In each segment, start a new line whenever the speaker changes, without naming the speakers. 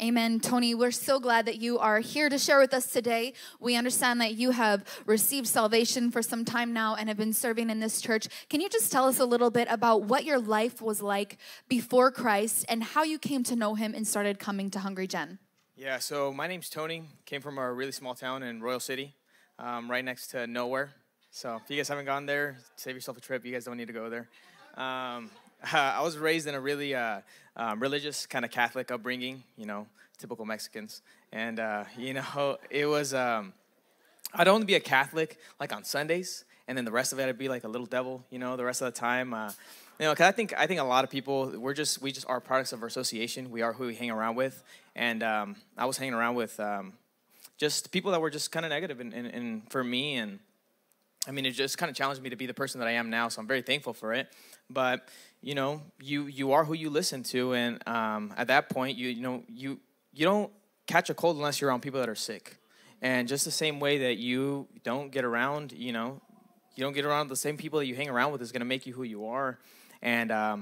Amen. Tony, we're so glad that you are here to share with us today. We understand that you have received salvation for some time now and have been serving in this church. Can you just tell us a little bit about what your life was like before Christ and how you came to know him and started coming to Hungry Gen?
Yeah, so my name's Tony. Came from a really small town in Royal City, right next to nowhere. So if you guys haven't gone there, save yourself a trip. You guys don't need to go there. I was raised in a really religious kind of Catholic upbringing, typical Mexicans. And, it was, I'd only be a Catholic like on Sundays, and then the rest of it I'd be like a little devil, the rest of the time. Because I think a lot of people, we just are products of our association. We are who we hang around with. And I was hanging around with just people that were just kind of negative and for me. And I mean, it just kind of challenged me to be the person that I am now. So I'm very thankful for it. But, you are who you listen to. And at that point, you don't catch a cold unless you're around people that are sick. And just the same way that you don't get around, you don't get around the same people that you hang around with is going to make you who you are. And, I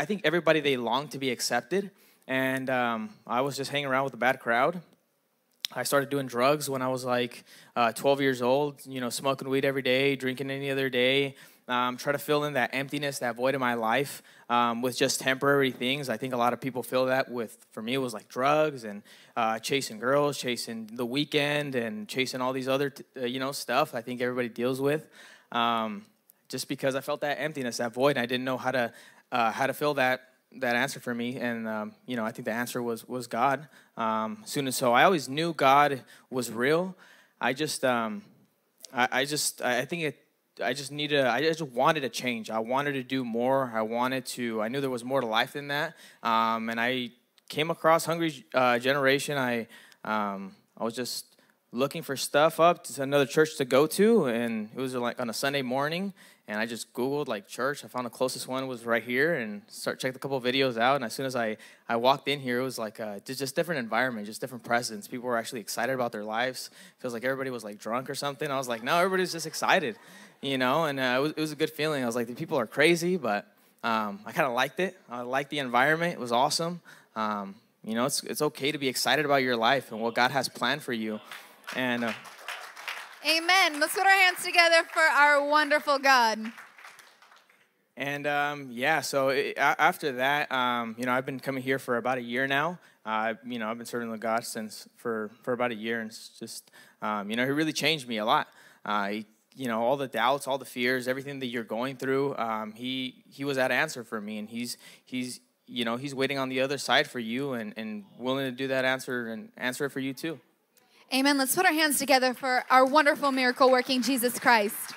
think everybody, they long to be accepted. And I was just hanging around with a bad crowd. I started doing drugs when I was like 12 years old, smoking weed every day, drinking any other day, try to fill in that emptiness, that void in my life with just temporary things. I think a lot of people feel that for me, it was like drugs and chasing girls, chasing the weekend and chasing all these other, stuff I think everybody deals with. Just because I felt that emptiness, that void, and I didn't know how to fill that answer for me. And, I think the answer was God. So I always knew God was real. I just wanted to change. I wanted to do more. I knew there was more to life than that. And I came across Hungry Generation. I was just looking for stuff up to another church to go to, and it was like on a Sunday morning, and I just Googled like church. I found the closest one was right here, and checked a couple of videos out. And as soon as I walked in here, it was like just different environment, just different presence. People were actually excited about their lives. Feels like everybody was like drunk or something. I was like, no, everybody's just excited, and it was a good feeling. I was like, the people are crazy, but I kind of liked it. I liked the environment. It was awesome. It's okay to be excited about your life and what God has planned for you. And
amen. Let's put our hands together for our wonderful God.
And so after that, I've been coming here for about a year now. I've been serving with God for about a year, and it's just He really changed me a lot. All the doubts, all the fears, everything that you're going through, He was that answer for me, and He's waiting on the other side for you, and willing to do that answer and answer it for you too.
Amen. Let's put our hands together for our wonderful miracle-working Jesus Christ.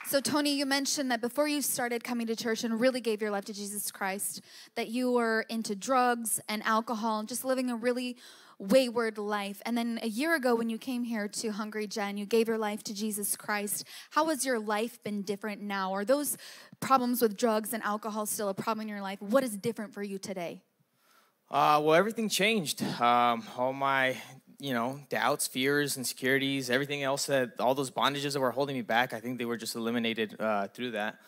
So, Tony, you mentioned that before you started coming to church and really gave your life to Jesus Christ, that you were into drugs and alcohol and just living a really wayward life. And then a year ago when you came here to Hungry Gen, you gave your life to Jesus Christ. How has your life been different now? Are those problems with drugs and alcohol still a problem in your life? What is different for you today?
Well, everything changed. All my, doubts, fears, insecurities, everything else all those bondages that were holding me back, I think they were just eliminated through that.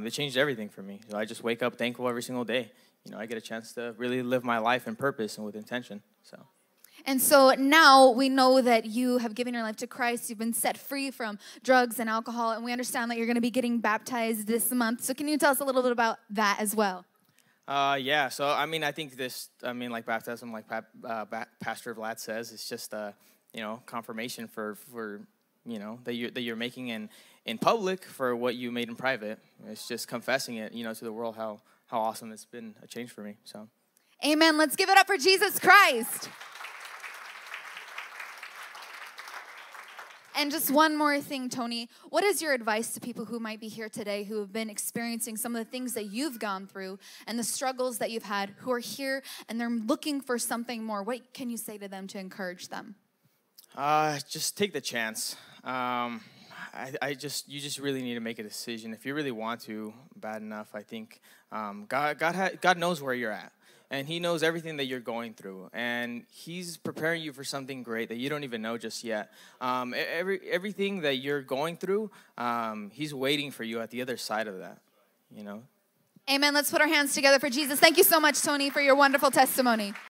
They changed everything for me. So I just wake up thankful every single day. I get a chance to really live my life in purpose and with intention.
And so now we know that you have given your life to Christ. You've been set free from drugs and alcohol, and we understand that you're going to be getting baptized this month. So can you tell us a little bit about that as well?
So I think like baptism, like Pastor Vlad says, it's just confirmation for that you're making in public for what you made in private. It's just confessing it, to the world how awesome it's been a change for me. So,
amen. Let's give it up for Jesus Christ. And just one more thing, Tony. What is your advice to people who might be here today who have been experiencing some of the things that you've gone through and the struggles that you've had, who are here and they're looking for something more? What can you say to them to encourage them?
Just take the chance. You just really need to make a decision. If you really want to, bad enough, I think God knows where you're at. And He knows everything that you're going through, and He's preparing you for something great that you don't even know just yet. Everything that you're going through, He's waiting for you at the other side of that,
Amen. Let's put our hands together for Jesus. Thank you so much, Tony, for your wonderful testimony.